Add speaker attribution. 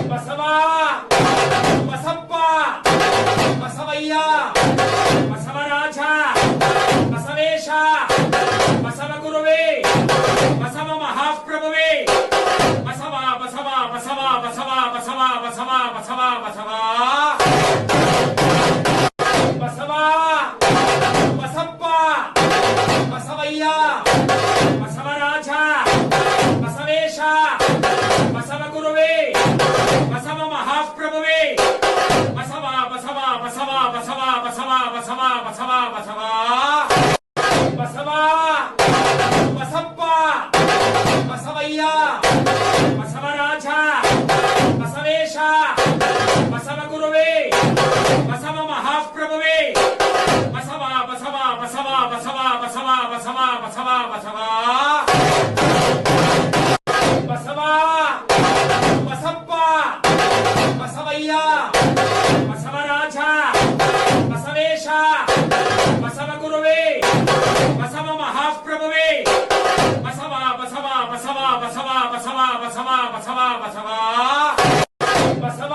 Speaker 1: ಬಸವ ಬಸಪ್ಪ ಬಸವಯ್ಯ ಬಸವರಾಜ ಬಸವೇಶ ಬಸವ ಗುರುವೇ ಬಸವ ಮಹಾಪ್ರಭುವೇ ಬಸವ ಬಸವ ಬಸವ ಬಸವ ಬಸವ ಬಸವ ಬಸವ ಬಸವ ಬಸವ ಬಸಪ್ಪ ಬಸವಯ್ಯ ಬಸವರಾಜ ಬಸವೇಶ ಬಸವ ಗುರುವೇ ಬಸವ ಮಹಾಪ್ರಭುವೇ ಬಸವ ಬಸವ ಬಸವ ಬಸವ ಬಸವ ಬಸವ ಬಸವ ಬಸವ ಬಸವ ಬಸಪ್ಪ ಬಸವಯ್ಯ ಬಸವರಾಜ ಬಸವೇಶ ಬಸವ ಗುರುವೇ ಬಸವ ಮಹಾಪ್ರಭುವೇ ಬಸವ ಬಸವ ಬಸವ ಬಸವ ಬಸವ ಬಸವ ಬಸವ ಬಸವ ಬಸವ ಬಸಪ್ಪ ಬಸವಯ್ಯ ಬಸವರಾಜ ಬಸವೇಶ ಬಸವ ಗುರುವೇ ಬಸವ ಮಹಾಪ್ರಭುವೇ ಬಸವ ಬಸವ ಬಸವ ಬಸವ ಬಸವ ಬಸವ ಬಸವ ಬಸವ ಬಸವ